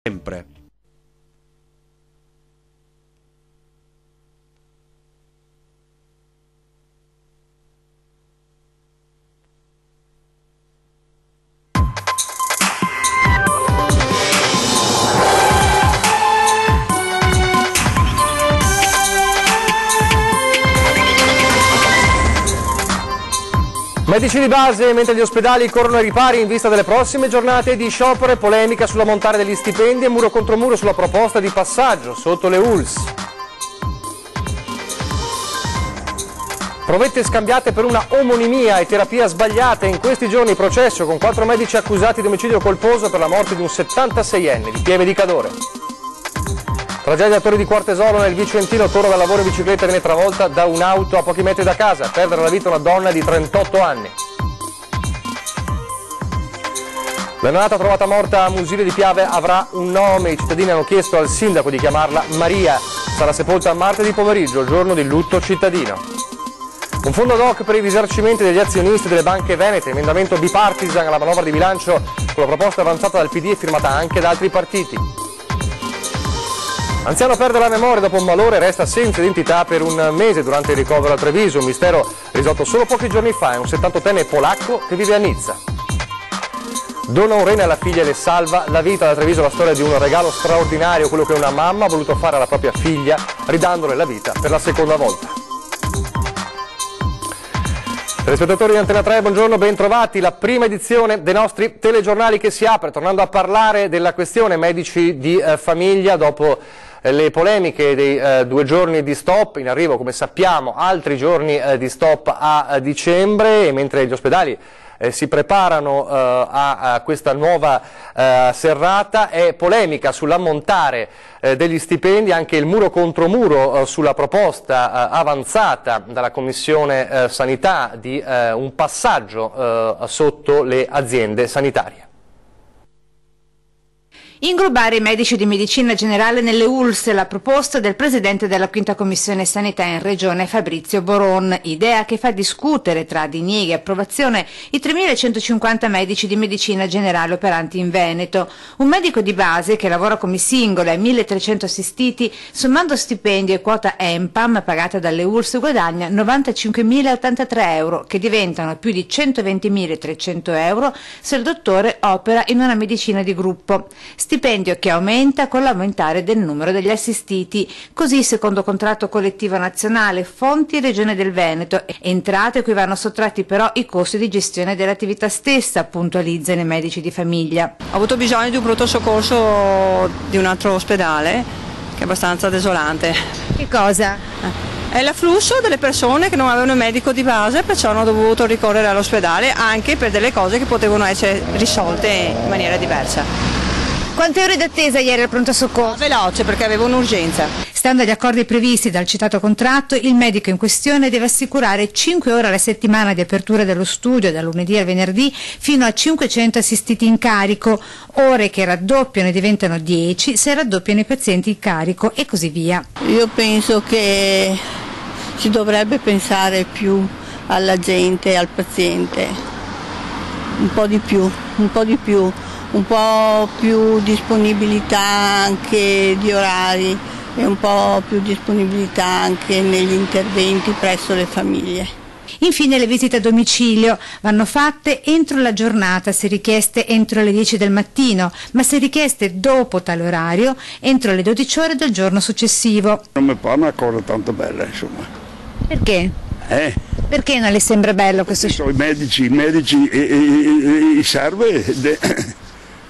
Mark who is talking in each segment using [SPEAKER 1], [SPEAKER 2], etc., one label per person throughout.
[SPEAKER 1] sempre.
[SPEAKER 2] Medici di base, mentre gli ospedali corrono ai ripari in vista delle prossime giornate di sciopero e polemica sull'ammontare degli stipendi e muro contro muro sulla proposta di passaggio sotto le ULSS. Provette scambiate per una omonimia e terapia sbagliata. In questi giorni processo con 4 medici accusati di omicidio colposo per la morte di un 76enne di Pieve di Cadore. Tragedia a Torri di Quartesolo nel Vicentino, torna dal lavoro in bicicletta viene travolta da un'auto a pochi metri da casa, perdere la vita una donna di 38 anni. La neonata trovata morta a Musilio di Piave avrà un nome, i cittadini hanno chiesto al sindaco di chiamarla Maria, sarà sepolta martedì pomeriggio, giorno di lutto cittadino. Un fondo ad hoc per i risarcimenti degli azionisti delle banche venete, emendamento bipartisan alla manovra di bilancio con la proposta avanzata dal PD e firmata anche da altri partiti. Anziano perde la memoria dopo un malore e resta senza identità per un mese durante il ricovero a Treviso, un mistero risolto solo pochi giorni fa, è un 78enne polacco che vive a Nizza. Dona un rene alla figlia e le salva la vita. Da Treviso la storia di un regalo straordinario, quello che una mamma ha voluto fare alla propria figlia, ridandole la vita per la seconda volta. Telespettatori di Antena 3, buongiorno, ben trovati. La prima edizione dei nostri telegiornali che si apre, tornando a parlare della questione medici di famiglia dopo le polemiche dei 2 giorni di stop, in arrivo come sappiamo altri giorni di stop a dicembre, e mentre gli ospedali si preparano a questa nuova serrata, è polemica sull'ammontare degli stipendi, anche il muro contro muro sulla proposta avanzata dalla Commissione Sanità di un passaggio sotto le aziende sanitarie.
[SPEAKER 3] Inglobare i medici di medicina generale nelle ULSS è la proposta del presidente della 5ª Commissione Sanità in Regione Fabrizio Boron, idea che fa discutere tra dinieghe e approvazione i 3.150 medici di medicina generale operanti in Veneto. Un medico di base che lavora come singolo e 1.300 assistiti, sommando stipendio e quota ENPAM pagata dalle ULSS, guadagna 95.083 euro, che diventano più di 120.300 euro se il dottore opera in una medicina di gruppo. Stipendio che aumenta con l'aumentare del numero degli assistiti, così secondo contratto collettivo nazionale, fonti Regione del Veneto, entrate cui vanno sottratti però i costi di gestione dell'attività stessa, puntualizzano i medici di famiglia.
[SPEAKER 4] Ho avuto bisogno di un pronto soccorso di un altro ospedale, che è abbastanza desolante.
[SPEAKER 3] Che cosa?
[SPEAKER 4] È l'afflusso delle persone che non avevano un medico di base, perciò hanno dovuto ricorrere all'ospedale anche per delle cose che potevano essere risolte in maniera diversa.
[SPEAKER 3] Quante ore d'attesa ieri al pronto soccorso?
[SPEAKER 4] Veloce, perché avevo un'urgenza.
[SPEAKER 3] Stando agli accordi previsti dal citato contratto, il medico in questione deve assicurare 5 ore alla settimana di apertura dello studio, da lunedì al venerdì, fino a 500 assistiti in carico, ore che raddoppiano e diventano 10 se raddoppiano i pazienti in carico e così via.
[SPEAKER 5] Io penso che si dovrebbe pensare più alla gente, al paziente, un po' di più. Un po' più disponibilità anche di orari e un po' più disponibilità anche negli interventi presso le famiglie.
[SPEAKER 3] Infine le visite a domicilio vanno fatte entro la giornata, se richieste entro le 10 del mattino, ma se richieste dopo tale orario entro le 12 ore del giorno successivo.
[SPEAKER 6] Non mi pare una cosa tanto bella, insomma.
[SPEAKER 3] Perché? Perché non le sembra bello questo?
[SPEAKER 6] I medici serve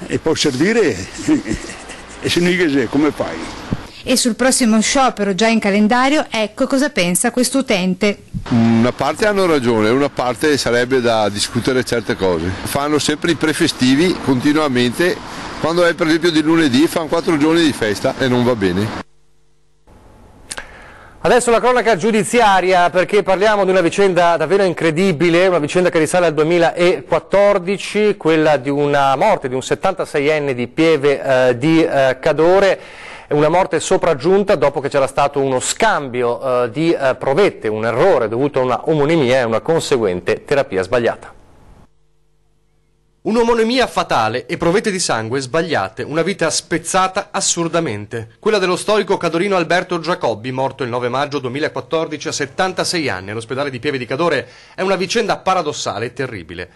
[SPEAKER 6] e può servire, e se non come fai?
[SPEAKER 3] E sul prossimo sciopero già in calendario, ecco cosa pensa questo utente.
[SPEAKER 7] Una parte hanno ragione, una parte sarebbe da discutere certe cose. Fanno sempre i prefestivi continuamente, quando è per esempio di lunedì fanno 4 giorni di festa e non va bene.
[SPEAKER 2] Adesso la cronaca giudiziaria, perché parliamo di una vicenda davvero incredibile, una vicenda che risale al 2014, quella di una morte di un 76enne di Pieve di Cadore, una morte sopraggiunta dopo che c'era stato uno scambio di provette, un errore dovuto a una omonimia e una conseguente terapia sbagliata. Un'omonimia fatale e provette di sangue sbagliate, una vita spezzata assurdamente. Quella dello storico cadorino Alberto Giacobbi, morto il 9 maggio 2014 a 76 anni all'ospedale di Pieve di Cadore, è una vicenda paradossale e terribile.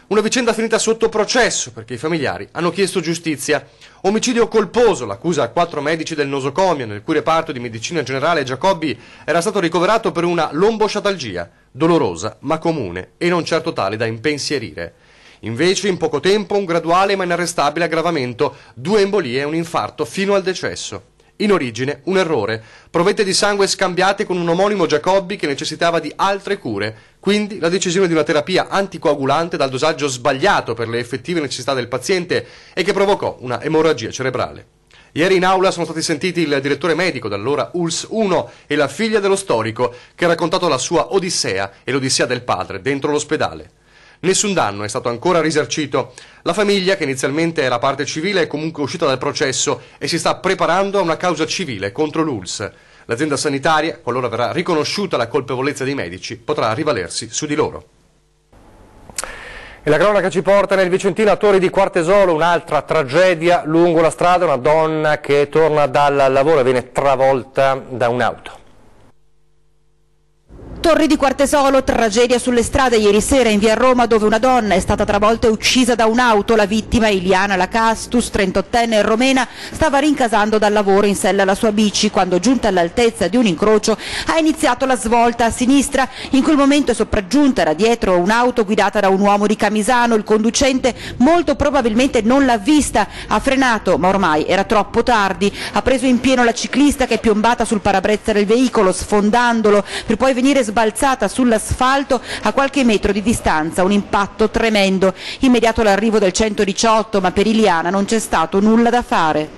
[SPEAKER 2] Una vicenda finita sotto processo perché i familiari hanno chiesto giustizia. Omicidio colposo, l'accusa a 4 medici del nosocomio, nel cui reparto di medicina generale Giacobbi era stato ricoverato per una lombosciatalgia, dolorosa ma comune e non certo tale da impensierire. Invece in poco tempo un graduale ma inarrestabile aggravamento, 2 embolie e un infarto fino al decesso. In origine un errore, provette di sangue scambiate con un omonimo Giacobbi che necessitava di altre cure, quindi la decisione di una terapia anticoagulante dal dosaggio sbagliato per le effettive necessità del paziente e che provocò una emorragia cerebrale. Ieri in aula sono stati sentiti il direttore medico dell'allora ULSS 1 e la figlia dello storico che ha raccontato la sua odissea e l'odissea del padre dentro l'ospedale. Nessun danno è stato ancora risarcito. La famiglia, che inizialmente era parte civile, è comunque uscita dal processo e si sta preparando a una causa civile contro l'ULSS. L'azienda sanitaria, qualora verrà riconosciuta la colpevolezza dei medici, potrà rivalersi su di loro. E la cronaca ci porta nel vicentino a Torri di Quartesolo, un'altra tragedia lungo la strada, una donna che torna dal lavoro e viene travolta da un'auto.
[SPEAKER 1] Torri di Quartesolo, tragedia sulle strade ieri sera in via Roma, dove una donna è stata travolta e uccisa da un'auto. La vittima, Iliana Lacastus, 38enne romena, stava rincasando dal lavoro in sella alla sua bici quando, giunta all'altezza di un incrocio, ha iniziato la svolta a sinistra. In quel momento è sopraggiunta da dietro un'auto guidata da un uomo di Camisano. Il conducente molto probabilmente non l'ha vista, ha frenato, ma ormai era troppo tardi. Ha preso in pieno la ciclista, che è piombata sul parabrezza del veicolo, sfondandolo, per poi venire sbalzata sull'asfalto a qualche metro di distanza. Un impatto tremendo. Immediato l'arrivo del 118, ma per Iliana non c'è stato nulla da fare.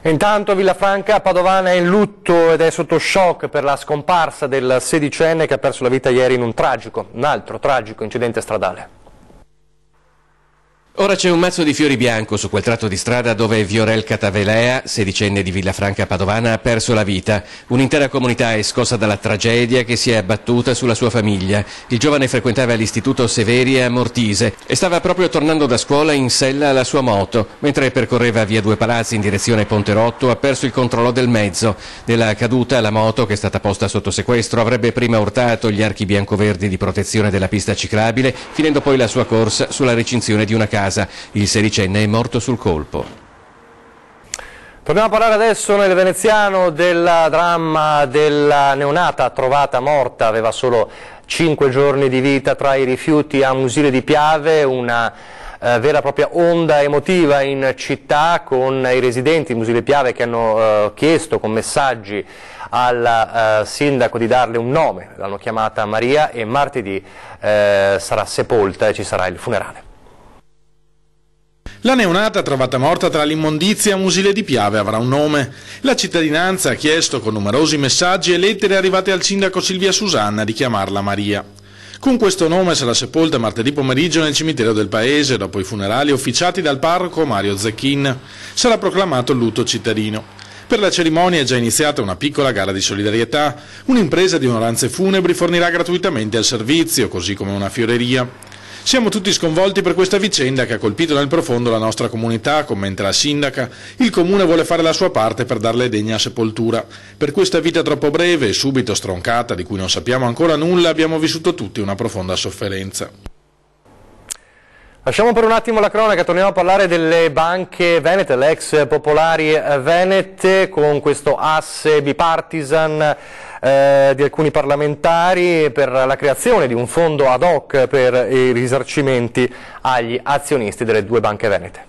[SPEAKER 2] Intanto Villafranca Padovana è in lutto ed è sotto shock per la scomparsa del 16enne che ha perso la vita ieri in un altro tragico incidente stradale.
[SPEAKER 8] Ora c'è un mazzo di fiori bianco su quel tratto di strada dove Viorel Catavelea, 16enne di Villafranca Padovana, ha perso la vita. Un'intera comunità è scossa dalla tragedia che si è abbattuta sulla sua famiglia. Il giovane frequentava l'istituto Severi a Mortise e stava proprio tornando da scuola in sella alla sua moto. Mentre percorreva via Due Palazzi in direzione Ponte Rotto ha perso il controllo del mezzo. Nella caduta la moto, che è stata posta sotto sequestro, avrebbe prima urtato gli archi bianco-verdi di protezione della pista ciclabile, finendo poi la sua corsa sulla recinzione di una casa. Il 16enne è morto sul colpo.
[SPEAKER 2] Torniamo a parlare adesso nel veneziano del dramma della neonata trovata morta, aveva solo 5 giorni di vita tra i rifiuti a Musile di Piave, una vera e propria onda emotiva in città con i residenti di Musile Piave che hanno chiesto con messaggi al sindaco di darle un nome, l'hanno chiamata Maria e martedì sarà sepolta e ci sarà il funerale.
[SPEAKER 9] La neonata trovata morta tra l'immondizia a Musile di Piave avrà un nome. La cittadinanza ha chiesto con numerosi messaggi e lettere arrivate al sindaco Silvia Susanna di chiamarla Maria. Con questo nome sarà sepolta martedì pomeriggio nel cimitero del paese, dopo i funerali officiati dal parroco Mario Zecchin. Sarà proclamato il lutto cittadino. Per la cerimonia è già iniziata una piccola gara di solidarietà. Un'impresa di onoranze funebri fornirà gratuitamente il servizio, così come una fioreria. Siamo tutti sconvolti per questa vicenda che ha colpito nel profondo la nostra comunità, commenta la sindaca. Il comune vuole fare la sua parte per darle degna sepoltura. Per questa vita troppo breve e subito stroncata, di cui non sappiamo ancora nulla, abbiamo vissuto tutti una profonda sofferenza.
[SPEAKER 2] Lasciamo per un attimo la cronaca, torniamo a parlare delle banche venete, le ex popolari venete, con questo asse bipartisan di alcuni parlamentari per la creazione di un fondo ad hoc per i risarcimenti agli azionisti delle 2 banche venete.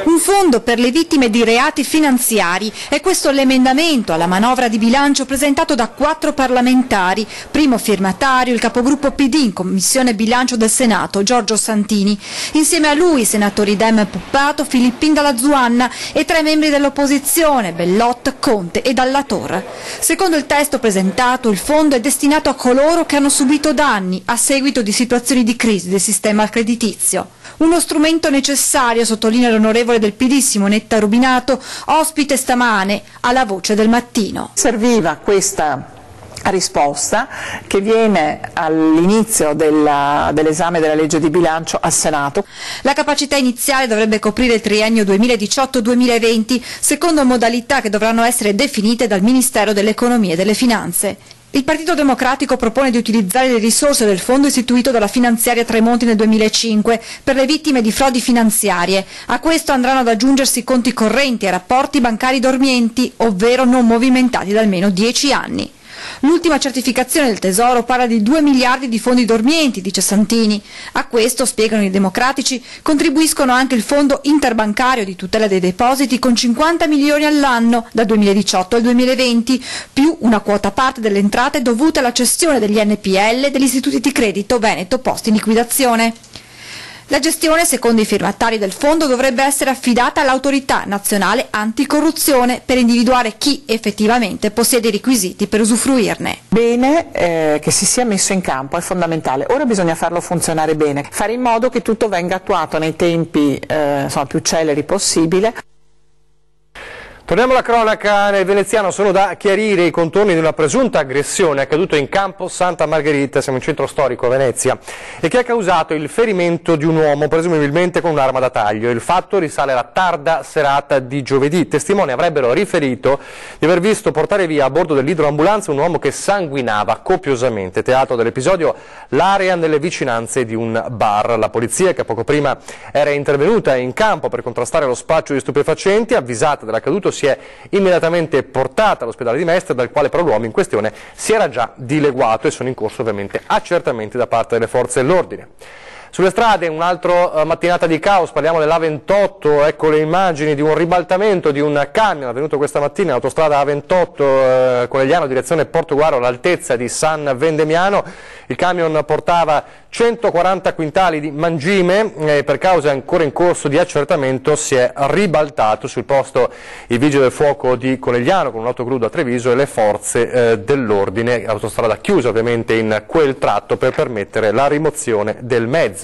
[SPEAKER 10] Un fondo per le vittime di reati finanziari, è questo l'emendamento alla manovra di bilancio presentato da 4 parlamentari, primo firmatario il capogruppo PD in Commissione Bilancio del Senato, Giorgio Santini. Insieme a lui i senatori Dem Puppato, Filippin Dalla Zuanna e 3 membri dell'opposizione, Bellot, Conte e Dalla Torre. Secondo il testo presentato, il fondo è destinato a coloro che hanno subito danni a seguito di situazioni di crisi del sistema creditizio. Uno strumento necessario, sottolinea l'onorevole del PD Simonetta Rubinato, ospite stamane alla Voce del Mattino.
[SPEAKER 11] Serviva questa risposta che viene all'inizio dell'esame della legge di bilancio al Senato.
[SPEAKER 10] La capacità iniziale dovrebbe coprire il triennio 2018-2020, secondo modalità che dovranno essere definite dal Ministero dell'Economia e delle Finanze. Il Partito Democratico propone di utilizzare le risorse del fondo istituito dalla finanziaria Tremonti nel 2005 per le vittime di frodi finanziarie. A questo andranno ad aggiungersi conti correnti e rapporti bancari dormienti, ovvero non movimentati da almeno 10 anni. L'ultima certificazione del Tesoro parla di 2 miliardi di fondi dormienti, dice Santini. A questo, spiegano i democratici, contribuiscono anche il fondo interbancario di tutela dei depositi con 50 milioni all'anno dal 2018 al 2020, più una quota parte delle entrate dovute alla cessione degli NPL degli istituti di credito Veneto posti in liquidazione. La gestione, secondo i firmatari del fondo, dovrebbe essere affidata all'autorità nazionale anticorruzione per individuare chi effettivamente possiede i requisiti per usufruirne.
[SPEAKER 11] Bene che si sia messo in campo, è fondamentale. Ora bisogna farlo funzionare bene, fare in modo che tutto venga attuato nei tempi più celeri possibile.
[SPEAKER 2] Torniamo alla cronaca. Nel veneziano sono da chiarire i contorni di una presunta aggressione accaduta in campo Santa Margherita, siamo in centro storico a Venezia, e che ha causato il ferimento di un uomo, presumibilmente con un'arma da taglio. Il fatto risale alla tarda serata di giovedì. Testimoni avrebbero riferito di aver visto portare via a bordo dell'idroambulanza un uomo che sanguinava copiosamente. Teatro dell'episodio l'area nelle vicinanze di un bar. La polizia, che poco prima era intervenuta in campo per contrastare lo spaccio di stupefacenti, avvisata dell'accaduto, si è immediatamente portata all'ospedale di Mestre, dal quale però l'uomo in questione si era già dileguato, e sono in corso ovviamente accertamenti da parte delle forze dell'ordine. Sulle strade un'altra mattinata di caos, parliamo dell'A28, ecco le immagini di un ribaltamento di un camion avvenuto questa mattina all'autostrada A28 Conegliano direzione Portoguaro all'altezza di San Vendemiano. Il camion portava 140 quintali di mangime e per cause ancora in corso di accertamento si è ribaltato. Sul posto i vigili del fuoco di Conegliano con un autogrill a Treviso e le forze dell'ordine, autostrada chiusa ovviamente in quel tratto per permettere la rimozione del mezzo.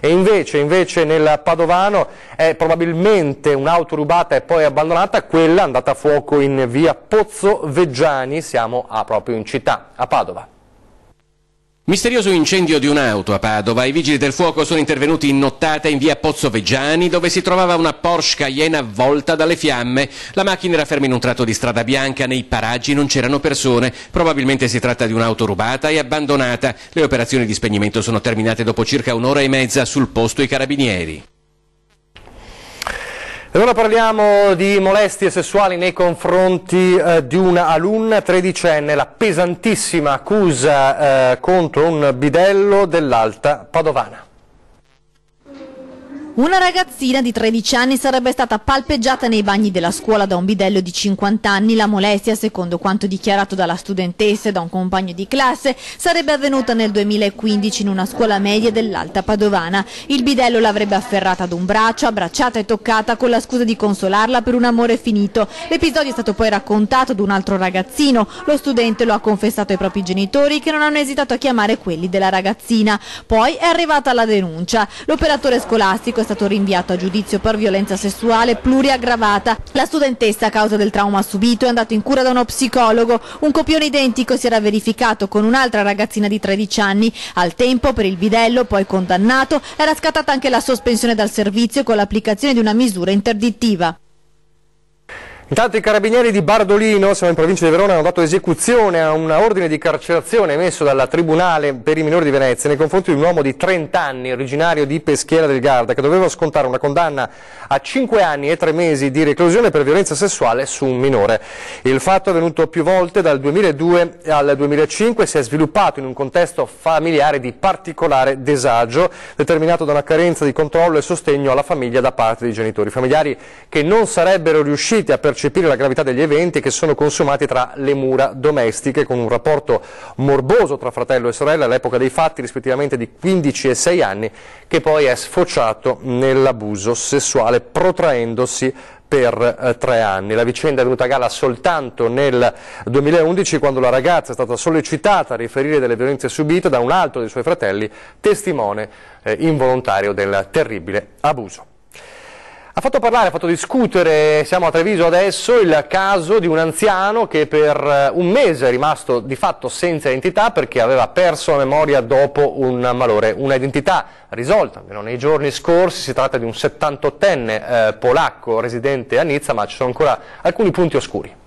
[SPEAKER 2] E invece nel Padovano è probabilmente un'auto rubata e poi abbandonata, quella andata a fuoco in via Pozzo Veggiani, siamo proprio in città, a Padova.
[SPEAKER 8] Misterioso incendio di un'auto a Padova. I vigili del fuoco sono intervenuti in nottata in via Pozzo Veggiani, dove si trovava una Porsche Cayenne avvolta dalle fiamme. La macchina era ferma in un tratto di strada bianca, nei paraggi non c'erano persone. Probabilmente si tratta di un'auto rubata e abbandonata. Le operazioni di spegnimento sono terminate dopo circa un'ora e mezza, sul posto i carabinieri.
[SPEAKER 2] E ora parliamo di molestie sessuali nei confronti di una alunna tredicenne, la pesantissima accusa contro un bidello dell'Alta Padovana.
[SPEAKER 12] Una ragazzina di 13 anni sarebbe stata palpeggiata nei bagni della scuola da un bidello di 50 anni. La molestia, secondo quanto dichiarato dalla studentessa e da un compagno di classe, sarebbe avvenuta nel 2015 in una scuola media dell'Alta Padovana. Il bidello l'avrebbe afferrata ad un braccio, abbracciata e toccata con la scusa di consolarla per un amore finito. L'episodio è stato poi raccontato ad un altro ragazzino. Lo studente lo ha confessato ai propri genitori, che non hanno esitato a chiamare quelli della ragazzina. Poi è arrivata la denuncia. L'operatore scolastico è stato rinviato a giudizio per violenza sessuale pluriaggravata. La studentessa, a causa del trauma subito, è andata in cura da uno psicologo. Un copione identico si era verificato con un'altra ragazzina di 13 anni. Al tempo, per il bidello, poi condannato, era scattata anche la sospensione dal servizio con l'applicazione di una misura interdittiva.
[SPEAKER 2] Intanto i carabinieri di Bardolino, siamo in provincia di Verona, hanno dato esecuzione a un ordine di carcerazione emesso dal Tribunale per i minori di Venezia nei confronti di un uomo di 30 anni, originario di Peschiera del Garda, che doveva scontare una condanna a 5 anni e 3 mesi di reclusione per violenza sessuale su un minore. Il fatto è avvenuto più volte dal 2002 al 2005 e si è sviluppato in un contesto familiare di particolare disagio, determinato da una carenza di controllo e sostegno alla famiglia da parte dei genitori. Familiari che non sarebbero riusciti a percepire la gravità degli eventi che sono consumati tra le mura domestiche, con un rapporto morboso tra fratello e sorella all'epoca dei fatti, rispettivamente di 15 e 6 anni, che poi è sfociato nell'abuso sessuale, protraendosi per 3 anni. La vicenda è venuta a galla soltanto nel 2011, quando la ragazza è stata sollecitata a riferire delle violenze subite da un altro dei suoi fratelli, testimone involontario del terribile abuso. Ha fatto parlare, ha fatto discutere, siamo a Treviso adesso, il caso di un anziano che per un mese è rimasto di fatto senza identità perché aveva perso la memoria dopo un malore. Una identità risolta, almeno nei giorni scorsi. Si tratta di un 78enne polacco residente a Nizza, ma ci sono ancora alcuni punti oscuri.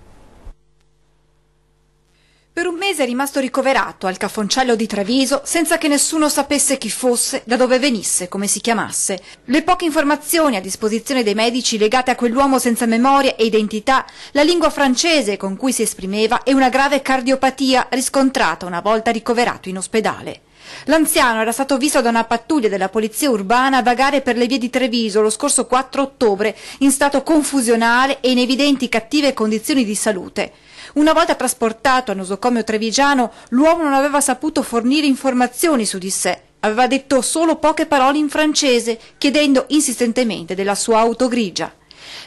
[SPEAKER 10] Per un mese è rimasto ricoverato al Cafoncello di Treviso senza che nessuno sapesse chi fosse, da dove venisse, come si chiamasse. Le poche informazioni a disposizione dei medici legate a quell'uomo senza memoria e identità, la lingua francese con cui si esprimeva e una grave cardiopatia riscontrata una volta ricoverato in ospedale. L'anziano era stato visto da una pattuglia della polizia urbana vagare per le vie di Treviso lo scorso 4 ottobre in stato confusionale e in evidenti cattive condizioni di salute. Una volta trasportato a nosocomio trevigiano, l'uomo non aveva saputo fornire informazioni su di sé. Aveva detto solo poche parole in francese, chiedendo insistentemente della sua auto grigia.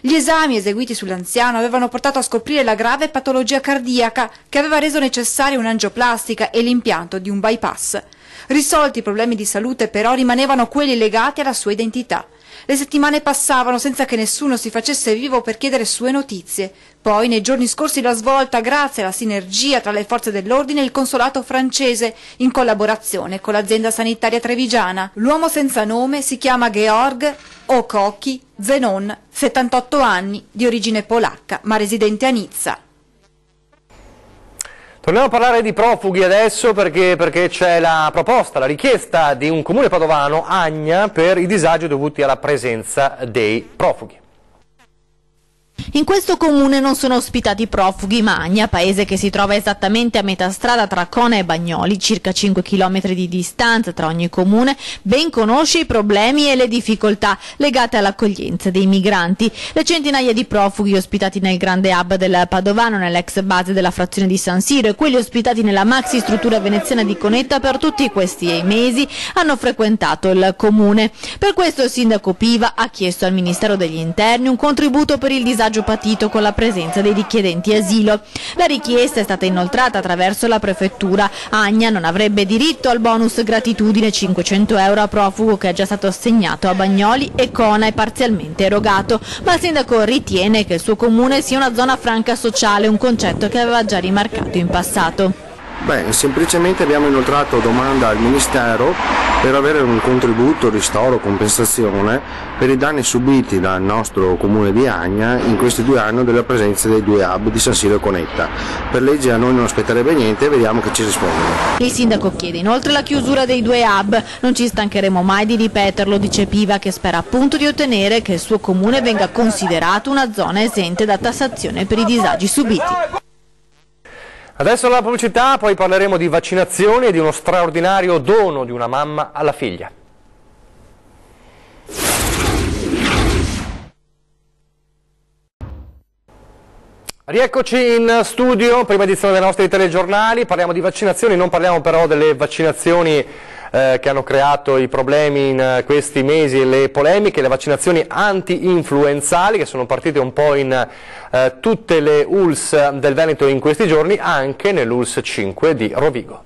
[SPEAKER 10] Gli esami eseguiti sull'anziano avevano portato a scoprire la grave patologia cardiaca che aveva reso necessaria un'angioplastica e l'impianto di un bypass. Risolti i problemi di salute però rimanevano quelli legati alla sua identità. Le settimane passavano senza che nessuno si facesse vivo per chiedere sue notizie. Poi, nei giorni scorsi, la svolta grazie alla sinergia tra le forze dell'ordine e il consolato francese, in collaborazione con l'azienda sanitaria trevigiana. L'uomo senza nome si chiama Georg Okoki Zenon, 78 anni, di origine polacca, ma residente a Nizza.
[SPEAKER 2] Torniamo a parlare di profughi adesso perché c'è la proposta, la richiesta di un comune padovano, Agna, per i disagi dovuti alla presenza dei profughi.
[SPEAKER 12] In questo comune non sono ospitati profughi, ma Agna, paese che si trova esattamente a metà strada tra Cona e Bagnoli, circa 5 km di distanza tra ogni comune, ben conosce i problemi e le difficoltà legate all'accoglienza dei migranti. Le centinaia di profughi ospitati nel grande hub del Padovano, nell'ex base della frazione di San Siro, e quelli ospitati nella maxi struttura veneziana di Conetta per tutti questi mesi hanno frequentato il comune. Per questo il sindaco Piva ha chiesto al Ministero degli Interni un contributo per il disagio patito con la presenza dei richiedenti asilo. La richiesta è stata inoltrata attraverso la prefettura. Agna non avrebbe diritto al bonus gratitudine 500 euro a profugo che è già stato assegnato a Bagnoli e Cona è parzialmente erogato, ma il sindaco ritiene che il suo comune sia una zona franca sociale, un concetto che aveva già rimarcato in passato.
[SPEAKER 13] Semplicemente abbiamo inoltrato domanda al Ministero per avere un contributo, ristoro, compensazione per i danni subiti dal nostro comune di Agna in questi 2 anni della presenza dei 2 hub di San Siro e Conetta. Per legge a noi non aspetterebbe niente, vediamo che ci rispondono.
[SPEAKER 12] Il sindaco chiede inoltre la chiusura dei 2 hub. Non ci stancheremo mai di ripeterlo, dice Piva, che spera appunto di ottenere che il suo comune venga considerato una zona esente da tassazione per i disagi subiti.
[SPEAKER 2] Adesso la pubblicità, poi parleremo di vaccinazioni e di uno straordinario dono di una mamma alla figlia. Rieccoci in studio, prima edizione dei nostri telegiornali, parliamo di vaccinazioni, non parliamo però delle vaccinazioni che hanno creato i problemi in questi mesi e le polemiche, le vaccinazioni anti-influenzali che sono partite un po' in tutte le ULSS del Veneto in questi giorni, anche nell'ULSS 5 di Rovigo.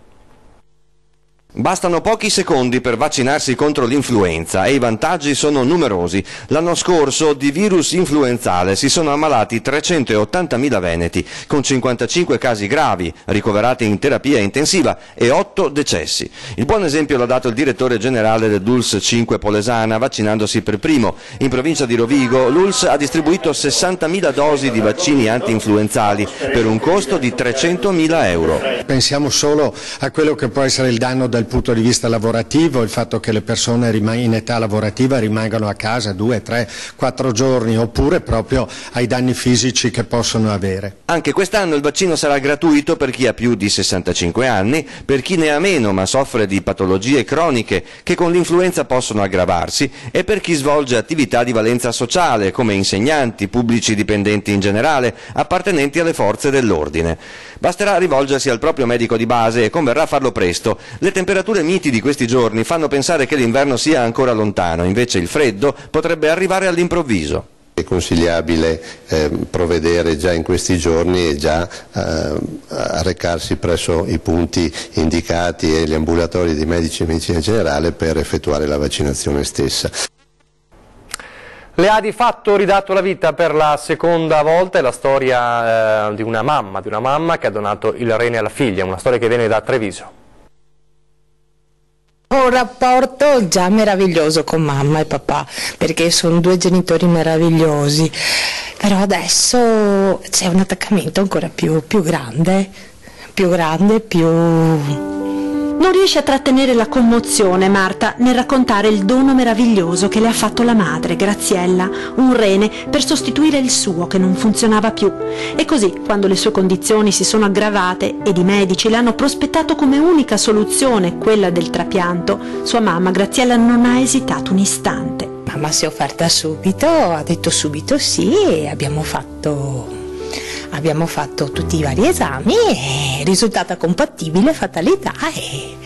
[SPEAKER 14] Bastano pochi secondi per vaccinarsi contro l'influenza e i vantaggi sono numerosi. L'anno scorso di virus influenzale si sono ammalati 380.000 veneti, con 55 casi gravi, ricoverati in terapia intensiva e 8 decessi. Il buon esempio l'ha dato il direttore generale dell'ULSS 5 Polesana, vaccinandosi per primo. In provincia di Rovigo l'ULSS ha distribuito 60.000 dosi di vaccini anti-influenzali per un costo di 300.000 euro.
[SPEAKER 15] Pensiamo solo a quello che può essere il danno dal punto di vista lavorativo, il fatto che le persone in età lavorativa rimangano a casa 2, 3, 4 giorni, oppure proprio ai danni fisici che possono avere.
[SPEAKER 14] Anche quest'anno il vaccino sarà gratuito per chi ha più di 65 anni, per chi ne ha meno ma soffre di patologie croniche che con l'influenza possono aggravarsi e per chi svolge attività di valenza sociale come insegnanti, pubblici dipendenti in generale, appartenenti alle forze dell'ordine. Basterà rivolgersi al proprio medico di base e converrà farlo presto. Le temperature miti di questi giorni fanno pensare che l'inverno sia ancora lontano, invece il freddo potrebbe arrivare all'improvviso.
[SPEAKER 16] È consigliabile provvedere già in questi giorni e già recarsi presso i punti indicati e gli ambulatori di medici e medicina generale per effettuare la vaccinazione stessa.
[SPEAKER 2] Le ha di fatto ridato la vita per la seconda volta, è la storia di una mamma che ha donato il rene alla figlia, una storia che viene da Treviso.
[SPEAKER 17] Ho un rapporto già meraviglioso con mamma e papà, perché sono due genitori meravigliosi, però adesso c'è un attaccamento ancora più grande.
[SPEAKER 18] Non riesce a trattenere la commozione Marta nel raccontare il dono meraviglioso che le ha fatto la madre, Graziella, un rene per sostituire il suo che non funzionava più. E così, quando le sue condizioni si sono aggravate ed i medici le hanno prospettato come unica soluzione quella del trapianto, sua mamma Graziella non ha esitato un istante.
[SPEAKER 17] Mamma si è offerta subito, ha detto subito sì e abbiamo fatto tutti i vari esami e risultata compatibile, fatalità e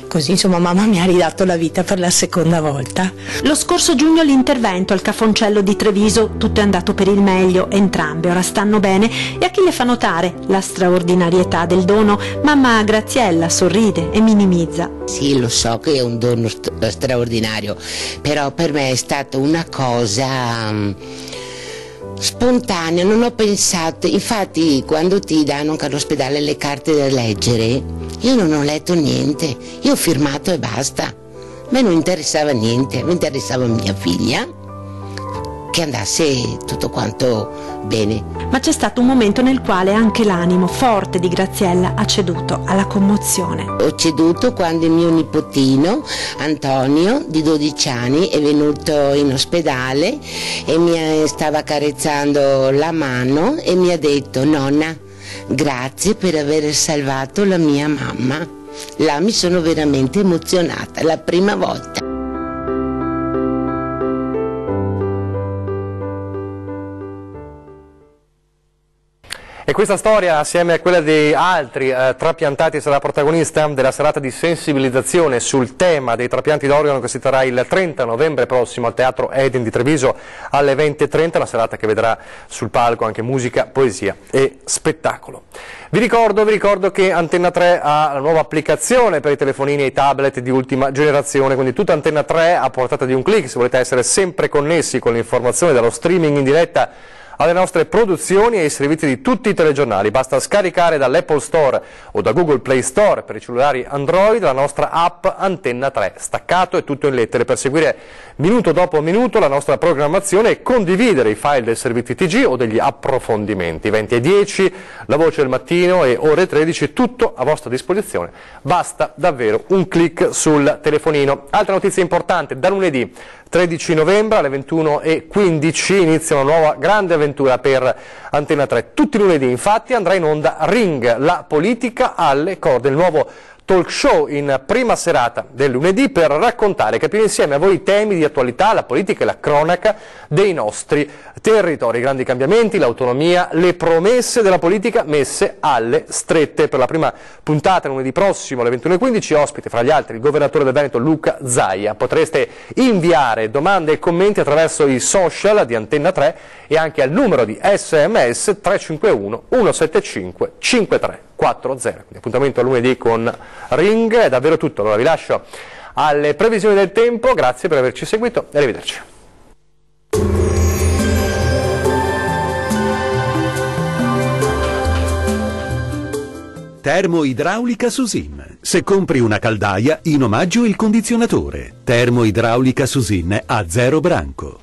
[SPEAKER 17] così insomma mamma mi ha ridato la vita per la seconda volta.
[SPEAKER 18] Lo scorso giugno l'intervento al Cafoncello di Treviso, tutto è andato per il meglio, entrambe ora stanno bene e a chi le fa notare la straordinarietà del dono, mamma Graziella sorride e minimizza.
[SPEAKER 19] Sì, lo so che è un dono straordinario, però per me è stata una cosa spontanea, non ho pensato, infatti quando ti danno anche all'ospedale le carte da leggere, io non ho letto niente, io ho firmato e basta, a me non interessava niente, mi interessava mia figlia, che andasse tutto quanto bene.
[SPEAKER 18] Ma c'è stato un momento nel quale anche l'animo forte di Graziella ha ceduto alla commozione.
[SPEAKER 19] Ho ceduto quando il mio nipotino Antonio di 12 anni è venuto in ospedale e mi stava carezzando la mano e mi ha detto: nonna, grazie per aver salvato la mia mamma. Là mi sono veramente emozionata, la prima volta.
[SPEAKER 2] E questa storia, assieme a quella di altri trapiantati, sarà protagonista della serata di sensibilizzazione sul tema dei trapianti d'organo che si terrà il 30 novembre prossimo al Teatro Eden di Treviso alle 20:30, una serata che vedrà sul palco anche musica, poesia e spettacolo. Vi ricordo che Antenna 3 ha la nuova applicazione per i telefonini e i tablet di ultima generazione, quindi tutta Antenna 3 a portata di un clic se volete essere sempre connessi con l'informazione dello streaming in diretta alle nostre produzioni e ai servizi di tutti i telegiornali. Basta scaricare dall'Apple Store o da Google Play Store per i cellulari Android la nostra app Antenna 3, staccato e tutto in lettere, per seguire minuto dopo minuto la nostra programmazione e condividere i file dei servizi TG o degli approfondimenti. 20:10, la voce del mattino e ore 13, tutto a vostra disposizione. Basta davvero un clic sul telefonino. Altra notizia importante, da lunedì 13 novembre alle 21:15 inizia una nuova grande avventura per Antenna 3. Tutti i lunedì infatti andrà in onda Ring, la politica alle corde, il nuovo talk show in prima serata del lunedì per raccontare e capire insieme a voi i temi di attualità, la politica e la cronaca dei nostri territori, i grandi cambiamenti, l'autonomia, le promesse della politica messe alle strette. Per la prima puntata lunedì prossimo alle 21:15 ospite fra gli altri il governatore del Veneto Luca Zaia. Potreste inviare domande e commenti attraverso i social di Antenna 3 e anche al numero di SMS 351 175 5340. Quindi appuntamento a lunedì con Ring, è davvero tutto, allora vi lascio alle previsioni del tempo, grazie per averci seguito e arrivederci.
[SPEAKER 20] Termoidraulica Susin. Se compri una caldaia, in omaggio il condizionatore. Termoidraulica Susin a zero branco.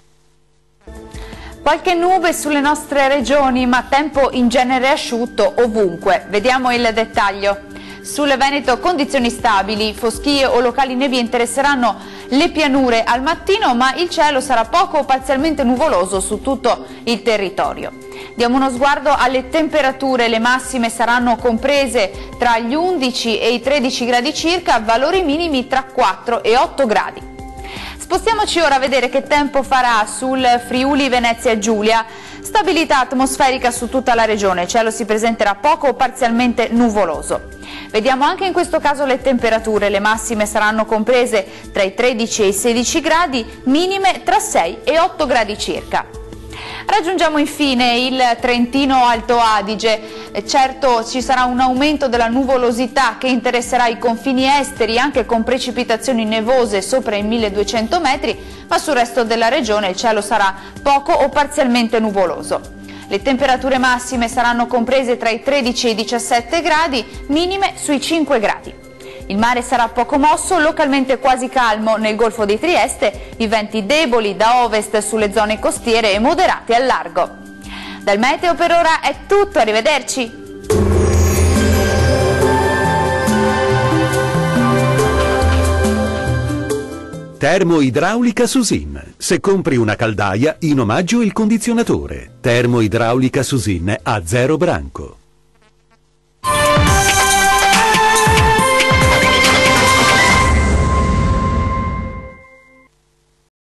[SPEAKER 3] Qualche nube sulle nostre regioni, ma tempo in genere asciutto ovunque. Vediamo il dettaglio. Sul Veneto condizioni stabili, foschie o locali nevi interesseranno le pianure al mattino, ma il cielo sarà poco o parzialmente nuvoloso su tutto il territorio. Diamo uno sguardo alle temperature, le massime saranno comprese tra gli 11 e i 13 gradi circa, valori minimi tra 4 e 8 gradi. Spostiamoci ora a vedere che tempo farà sul Friuli Venezia Giulia. Stabilità atmosferica su tutta la regione, il cielo si presenterà poco o parzialmente nuvoloso. Vediamo anche in questo caso le temperature, le massime saranno comprese tra i 13 e i 16 gradi, minime tra 6 e 8 gradi circa. Raggiungiamo infine il Trentino Alto Adige.
[SPEAKER 21] Certo ci sarà un aumento della nuvolosità che interesserà i confini esteri, anche con precipitazioni nevose sopra i 1200 metri, ma sul resto della regione il cielo sarà poco o parzialmente nuvoloso. Le temperature massime saranno comprese tra i 13 e i 17 gradi, minime sui 5 gradi. Il mare sarà poco mosso, localmente quasi calmo nel Golfo di Trieste, i venti deboli da ovest sulle zone costiere e moderati al largo. Dal meteo per ora è tutto, arrivederci!
[SPEAKER 20] Termoidraulica Susin. Se compri una caldaia, in omaggio il condizionatore. Termoidraulica Susin a 0 branco.